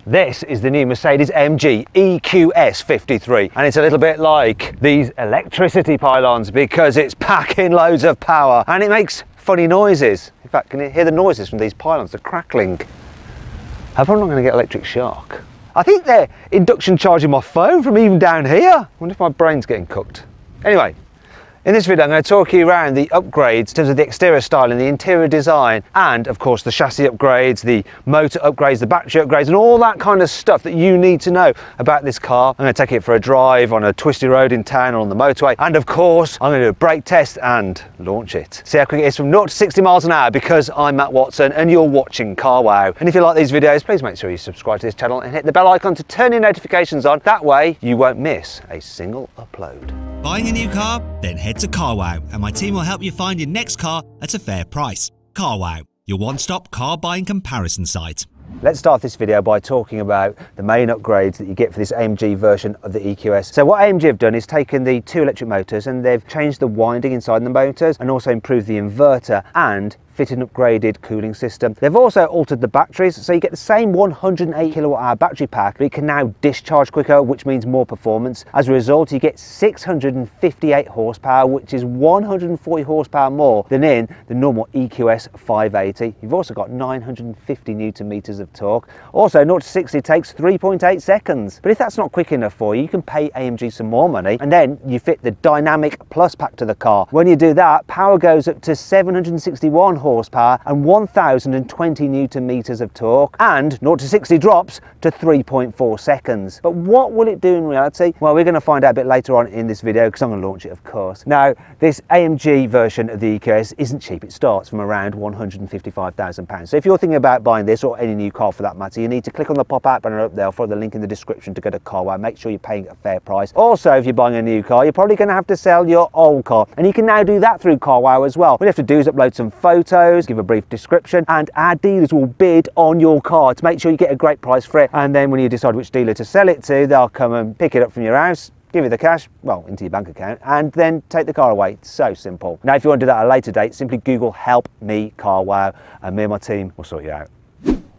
This is the new Mercedes-AMG EQS 53, and it's a little bit like these electricity pylons because it's packing loads of power and it makes funny noises. In fact, can you hear the noises from these pylons, the crackling? I hope I'm not going to get electric shock. I think they're induction charging my phone from even down here. I wonder if my brain's getting cooked. Anyway, in this video I'm going to talk you around the upgrades in terms of the exterior style and the interior design, and of course the chassis upgrades, the motor upgrades, the battery upgrades, and all that kind of stuff that you need to know about this car. I'm going to take it for a drive on a twisty road in town or on the motorway, and of course I'm going to do a brake test and launch it. See how quick it is from 0 to 60 miles an hour, because I'm Matt Watson and you're watching CarWow. And if you like these videos, please make sure you subscribe to this channel and hit the bell icon to turn your notifications on. That way you won't miss a single upload. Buying a new car? Then head to CarWow and my team will help you find your next car at a fair price. CarWow, your one-stop car buying comparison site. Let's start this video by talking about the main upgrades that you get for this AMG version of the EQS. So what AMG have done is taken the two electric motors and they've changed the winding inside the motors and also improved the inverter and fitted an upgraded cooling system. They've also altered the batteries, so you get the same 108 kilowatt hour battery pack, but it can now discharge quicker, which means more performance. As a result, you get 658 horsepower, which is 140 horsepower more than in the normal EQS 580. You've also got 950 newton meters of torque. Also, 0 to 60 takes 3.8 seconds. But if that's not quick enough for you, you can pay AMG some more money, and then you fit the Dynamic Plus pack to the car. When you do that, power goes up to 761 horsepower and 1020 newton meters of torque, and 0 to 60 drops to 3.4 seconds. But what will it do in reality? Well, we're going to find out a bit later on in this video, because I'm going to launch it, of course. Now, this AMG version of the EQS isn't cheap. It starts from around £155,000. So if you're thinking about buying this, or any new car for that matter, you need to click on the pop-out banner up there, follow the link in the description to go to CarWow. Make sure you're paying a fair price. Also, if you're buying a new car, you're probably going to have to sell your old car, and you can now do that through CarWow as well. What you have to do is upload some photos, give a brief description, and our dealers will bid on your car to make sure you get a great price for it. And then when you decide which dealer to sell it to, they'll come and pick it up from your house, give you the cash, well, into your bank account, and then take the car away. It's so simple. Now, if you want to do that at a later date, simply Google "Help Me CarWow" and me and my team will sort you out.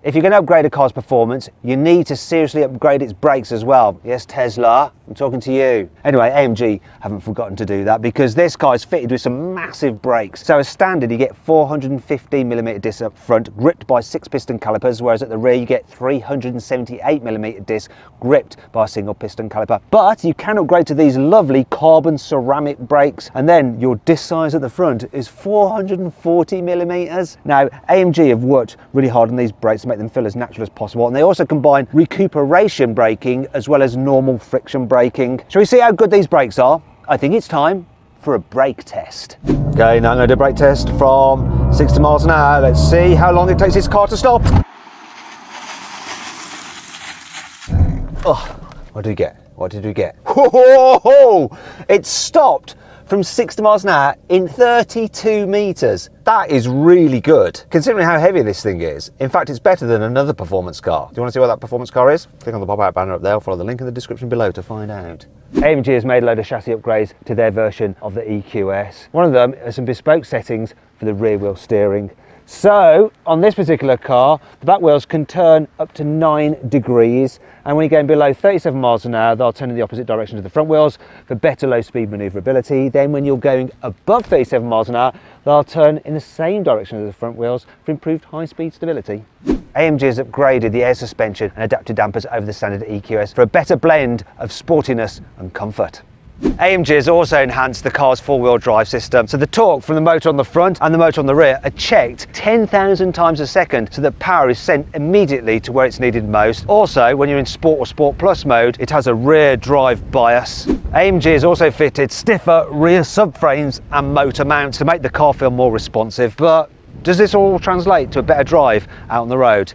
If you're going to upgrade a car's performance, you need to seriously upgrade its brakes as well. Yes, Tesla, I'm talking to you. Anyway, AMG haven't forgotten to do that, because this car is fitted with some massive brakes. So as standard, you get 415mm discs up front, gripped by 6-piston calipers, whereas at the rear you get 378mm discs gripped by a single piston caliper. But you can upgrade to these lovely carbon ceramic brakes, and then your disc size at the front is 440mm. Now, AMG have worked really hard on these brakes to make them feel as natural as possible, and they also combine recuperation braking as well as normal friction braking. Shall we see how good these brakes are? I think it's time for a brake test. Okay, now I'm going to do a brake test from 60 miles an hour. Let's see how long it takes this car to stop. Oh, what did we get? What did we get? Whoa! It stopped from 60 miles an hour in 32 meters. That is really good, considering how heavy this thing is. In fact, it's better than another performance car. Do you want to see what that performance car is? Click on the pop-out banner up there, follow the link in the description below to find out. AMG has made a load of chassis upgrades to their version of the EQS. One of them is some bespoke settings for the rear wheel steering. So on this particular car, the back wheels can turn up to 9 degrees, and when you're going below 37 miles an hour, they'll turn in the opposite direction to the front wheels for better low speed maneuverability. Then when you're going above 37 miles an hour, they'll turn in the same direction as the front wheels for improved high speed stability. AMG has upgraded the air suspension and adaptive dampers over the standard EQS for a better blend of sportiness and comfort. AMG has also enhanced the car's four-wheel drive system, so the torque from the motor on the front and the motor on the rear are checked 10,000 times a second, so that power is sent immediately to where it's needed most. Also, when you're in Sport or Sport Plus mode, it has a rear drive bias. AMG has also fitted stiffer rear subframes and motor mounts to make the car feel more responsive. But does this all translate to a better drive out on the road?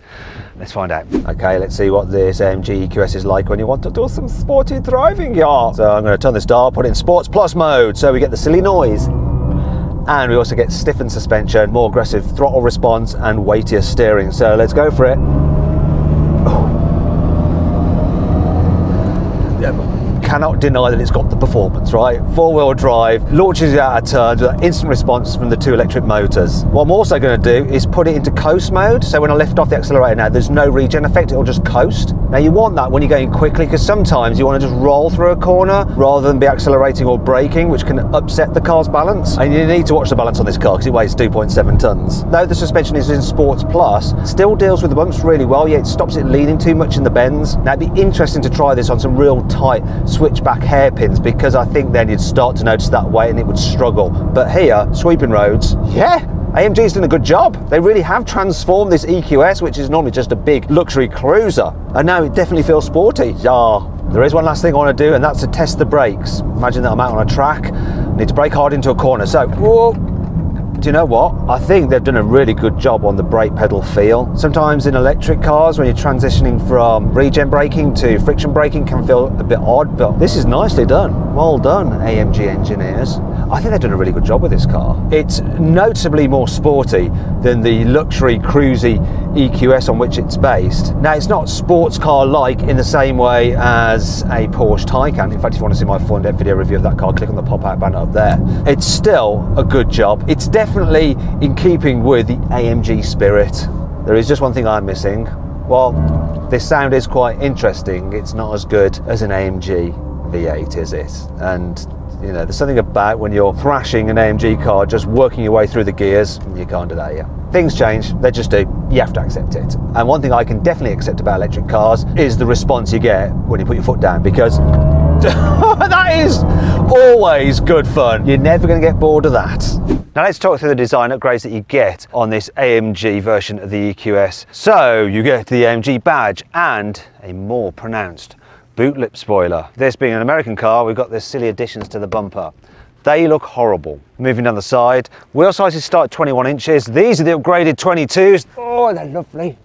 Let's find out. Okay, let's see what this AMG EQS is like when you want to do some sporty driving, y'all. So I'm going to turn this dial, put it in Sports Plus mode, so we get the silly noise. And we also get stiffened suspension, more aggressive throttle response, and weightier steering. So let's go for it. Cannot deny that it's got the performance, right? Four-wheel drive, launches it out of turns with an instant response from the two electric motors. What I'm also going to do is put it into coast mode, so when I lift off the accelerator now, there's no regen effect, it'll just coast. Now you want that when you're going quickly, because sometimes you want to just roll through a corner rather than be accelerating or braking, which can upset the car's balance. And you need to watch the balance on this car because it weighs 2.7 tons. Though the suspension is in Sports Plus, still deals with the bumps really well, yet it stops it leaning too much in the bends. Now it'd be interesting to try this on some real tight switchback hairpins, because I think then you'd start to notice that weight and it would struggle. But here, sweeping roads, yeah, AMG's done a good job. They really have transformed this EQS, which is normally just a big luxury cruiser, and now it definitely feels sporty. Yeah. There is one last thing I want to do, and that's to test the brakes. Imagine that I'm out on a track, I need to brake hard into a corner. So, whoa. Do you know what? I think they've done a really good job on the brake pedal feel. Sometimes in electric cars, when you're transitioning from regen braking to friction braking, can feel a bit odd, but this is nicely done. Well done, AMG engineers. I think they've done a really good job with this car. It's noticeably more sporty than the luxury cruisy EQS on which it's based. Now, it's not sports car-like in the same way as a Porsche Taycan. In fact, if you want to see my full-in-depth video review of that car, click on the pop-out banner up there. It's still a good job. It's definitely in keeping with the AMG spirit. There is just one thing I'm missing. Well, this sound is quite interesting. It's not as good as an AMG V8, is it? And you know, there's something about when you're thrashing an AMG car, just working your way through the gears, you can't do that here. Things change, they just do, you have to accept it. And one thing I can definitely accept about electric cars is the response you get when you put your foot down, because that is always good fun. You're never going to get bored of that. Now let's talk through the design upgrades that you get on this AMG version of the EQS. So you get the AMG badge and a more pronounced boot lip spoiler. This being an American car, we've got the silly additions to the bumper. They look horrible. Moving down the side, wheel sizes start at 21 inches. These are the upgraded 22s. Oh, they're lovely.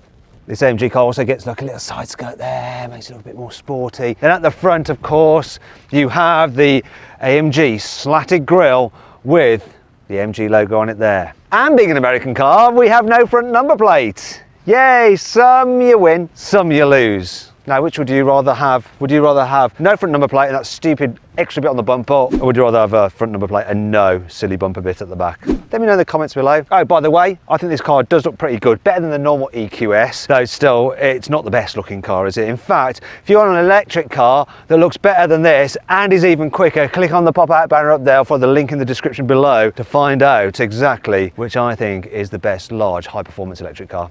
This AMG car also gets like a little side skirt there, makes it look a bit more sporty. Then at the front, of course, you have the AMG slatted grille with the AMG logo on it there. And being an American car, we have no front number plate. Yay, some you win, some you lose. Now, which would you rather have? Would you rather have no front number plate and that stupid extra bit on the bumper, or would you rather have a front number plate and no silly bumper bit at the back? Let me know in the comments below. Oh, by the way, I think this car does look pretty good, better than the normal EQS, though still, it's not the best looking car, is it? In fact, if you want an electric car that looks better than this and is even quicker, click on the pop-out banner up there for the link in the description below to find out exactly which I think is the best large high-performance electric car.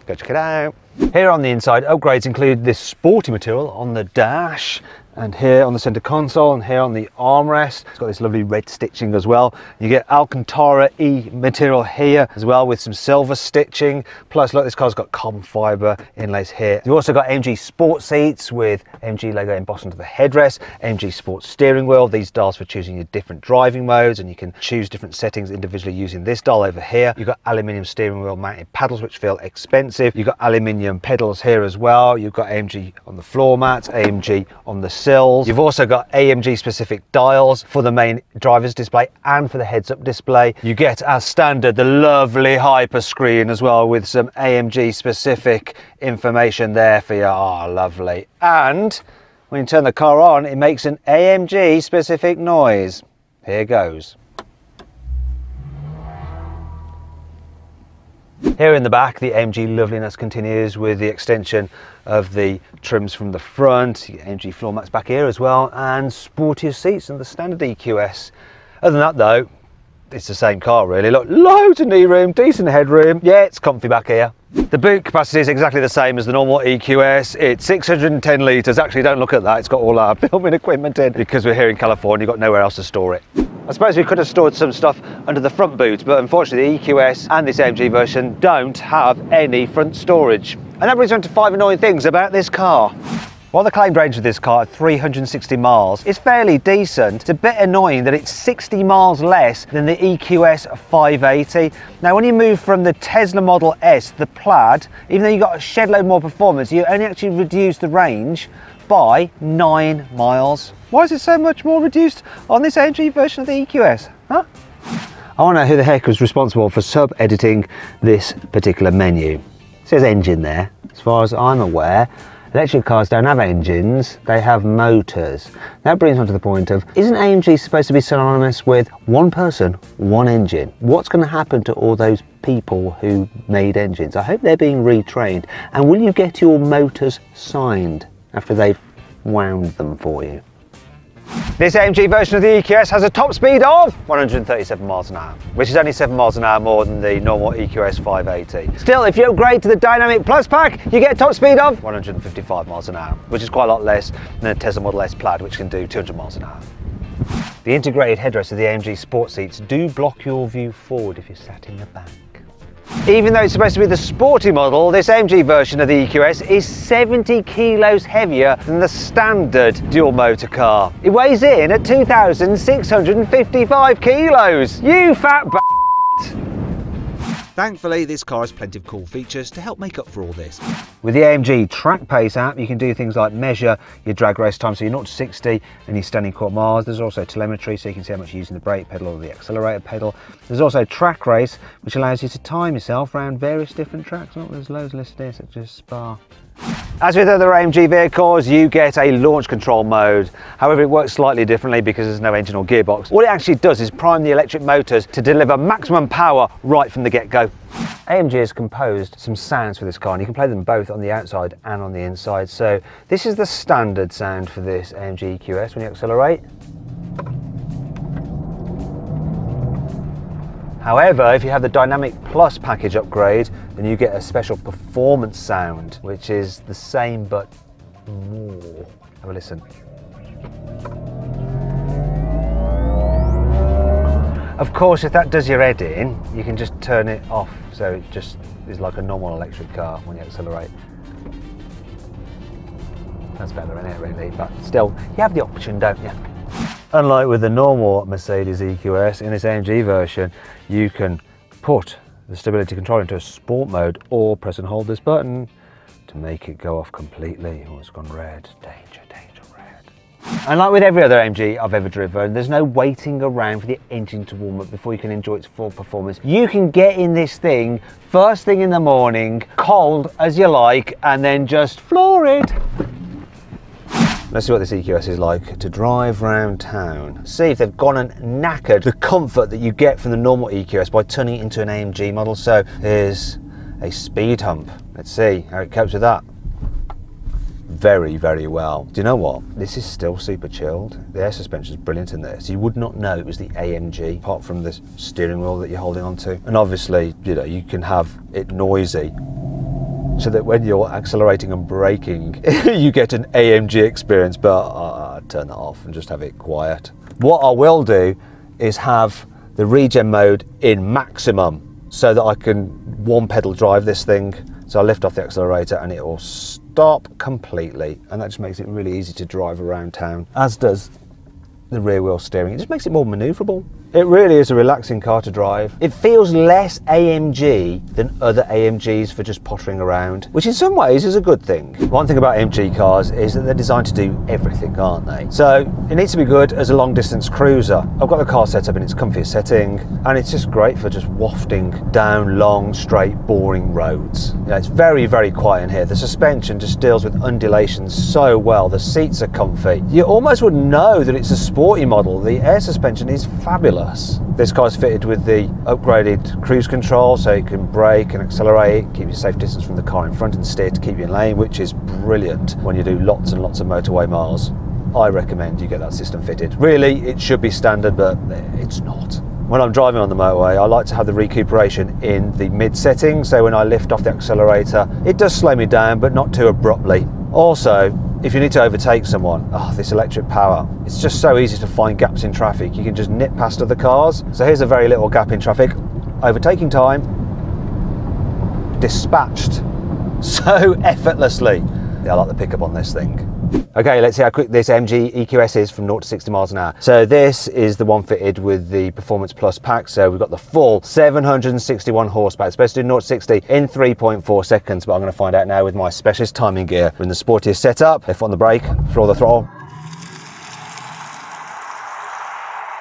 Go check it out. Here on the inside, upgrades include this sporty material on the dash, and here on the center console, and here on the armrest. It's got this lovely red stitching as well. You get Alcantara E material here as well with some silver stitching. Plus, look, this car's got carbon fiber inlays here. You've also got AMG sport seats with AMG logo embossed onto the headrest, AMG sports steering wheel, these dials for choosing your different driving modes, and you can choose different settings individually using this dial over here. You've got aluminium steering wheel mounted paddles, which feel expensive. You've got aluminium pedals here as well. You've got AMG on the floor mats, AMG on the sills. You've also got AMG specific dials for the main driver's display and for the heads-up display. You get, as standard, the lovely hyper screen as well with some AMG specific information there for you. Oh, lovely. And when you turn the car on, it makes an AMG specific noise. Here goes. Here in the back, the AMG loveliness continues with the extension of the trims from the front. You get AMG floor mats back here as well, and sportier seats than the standard EQS. Other than that though, it's the same car really. Look, loads of knee room, decent headroom. Yeah, it's comfy back here. The boot capacity is exactly the same as the normal EQS. It's 610 litres. Actually, don't look at that. It's got all our filming equipment in. Because we're here in California, you've got nowhere else to store it. I suppose we could have stored some stuff under the front boot, but unfortunately the EQS and this AMG version don't have any front storage. And that brings on to 5 annoying things about this car. While the claimed range of this car at 360 miles is fairly decent, it's a bit annoying that it's 60 miles less than the EQS 580. Now when you move from the Tesla Model S, the Plaid, even though you've got a shed load more performance, you only actually reduce the range by 9 miles. Why is it so much more reduced on this AMG version of the EQS? Huh? I want to know who the heck was responsible for sub-editing this particular menu. It says engine there. As far as I'm aware, Electric cars don't have engines, they have motors. That brings on to the point of, isn't AMG supposed to be synonymous with one person, one engine? What's going to happen to all those people who made engines? I hope they're being retrained. And will you get your motors signed after they've wound them for you? This AMG version of the EQS has a top speed of 137 miles an hour, which is only 7 miles an hour more than the normal EQS 580. Still, if you upgrade to the Dynamic Plus pack, you get a top speed of 155 miles an hour, which is quite a lot less than a Tesla Model S Plaid, which can do 200 miles an hour. The integrated headrests of the AMG sport seats do block your view forward if you're sat in the back. Even though it's supposed to be the sporty model, this AMG version of the EQS is 70 kilos heavier than the standard dual motor car. It weighs in at 2,655 kilos. You fat b****. Thankfully, this car has plenty of cool features to help make up for all this. With the AMG Track Pace app, you can do things like measure your drag race time, so you're 0 to 60 and you're standing quarter miles. There's also telemetry, so you can see how much you're using the brake pedal or the accelerator pedal. There's also Track Race, which allows you to time yourself around various different tracks. Oh, there's loads listed here, such as Spa. As with other AMG vehicles, you get a launch control mode. However, it works slightly differently because there's no engine or gearbox. What it actually does is prime the electric motors to deliver maximum power right from the get-go. AMG has composed some sounds for this car, and you can play them both on the outside and on the inside. So this is the standard sound for this AMG EQS when you accelerate. However, if you have the Dynamic Plus package upgrade, then you get a special performance sound, which is the same but more. Have a listen. Of course, if that does your head in, you can just turn it off, so it just is like a normal electric car when you accelerate. That's better, isn't it, really? But still, you have the option, don't you? Unlike with the normal Mercedes EQS, in this AMG version, you can put the stability control into a sport mode or press and hold this button to make it go off completely. Oh, it's gone red. Danger, danger, red. And like with every other AMG I've ever driven, there's no waiting around for the engine to warm up before you can enjoy its full performance. You can get in this thing first thing in the morning, cold as you like, and then just floor it. Let's see what this EQS is like to drive round town. See if they've gone and knackered the comfort that you get from the normal EQS by turning it into an AMG model. So here's a speed hump. Let's see how it copes with that. Very, very well. Do you know what? This is still super chilled. The air suspension is brilliant in this. You would not know it was the AMG, apart from this steering wheel that you're holding onto. And obviously, you know, you can have it noisy, so that when you're accelerating and braking, you get an AMG experience, but I'd turn that off and just have it quiet. What I will do is have the regen mode in maximum so that I can one pedal drive this thing. So I lift off the accelerator and it will stop completely. And that just makes it really easy to drive around town, as does the rear wheel steering. It just makes it more maneuverable. It really is a relaxing car to drive. It feels less AMG than other AMGs for just pottering around, which in some ways is a good thing. One thing about AMG cars is that they're designed to do everything, aren't they? So it needs to be good as a long distance cruiser. I've got the car set up in its comfiest setting, and it's just great for just wafting down long, straight, boring roads. Yeah, it's very, very quiet in here. The suspension just deals with undulations so well. The seats are comfy. You almost wouldn't know that it's a sporty model. The air suspension is fabulous. This car's fitted with the upgraded cruise control, so you can brake and accelerate, keep your safe distance from the car in front, and steer to keep you in lane, which is brilliant when you do lots and lots of motorway miles. I recommend you get that system fitted. Really, it should be standard, but it's not. When I'm driving on the motorway, I like to have the recuperation in the mid setting, so when I lift off the accelerator, it does slow me down, but not too abruptly. Also, if you need to overtake someone, this electric power, it's just so easy to find gaps in traffic. You can just nip past other cars. So here's a very little gap in traffic. Overtaking time, dispatched so effortlessly. Yeah, I like the pickup on this thing. Okay, let's see how quick this AMG EQS is from 0 to 60 miles an hour. So this is the one fitted with the Performance Plus pack. So we've got the full 761 horsepower. It's supposed to do 0 to 60 in 3.4 seconds, but I'm going to find out now with my specialist timing gear. We're in the sportiest setup. Left on the brake, floor the throttle.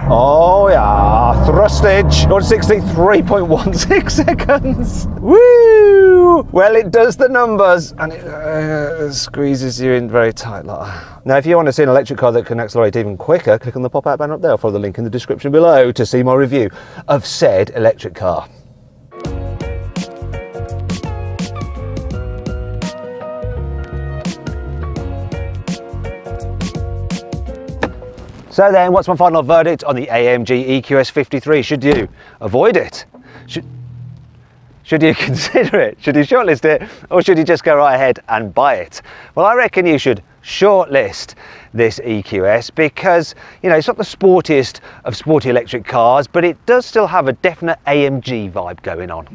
Oh yeah, thrustage, 163.16 seconds. Woo! Well, it does the numbers and it squeezes you in very tight. Like. Now, if you want to see an electric car that can accelerate even quicker, click on the pop-out banner up there or follow the link in the description below to see my review of said electric car. So then, what's my final verdict on the AMG EQS 53? Should you avoid it? Should you consider it? Should you shortlist it? Or should you just go right ahead and buy it? Well, I reckon you should shortlist this EQS because, you know, it's not the sportiest of sporty electric cars, but it does still have a definite AMG vibe going on.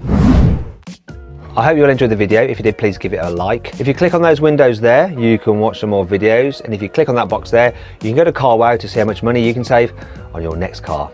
I hope you'll enjoy the video. If you did, please give it a like. If you click on those windows there, you can watch some more videos. And if you click on that box there, you can go to CarWow to see how much money you can save on your next car.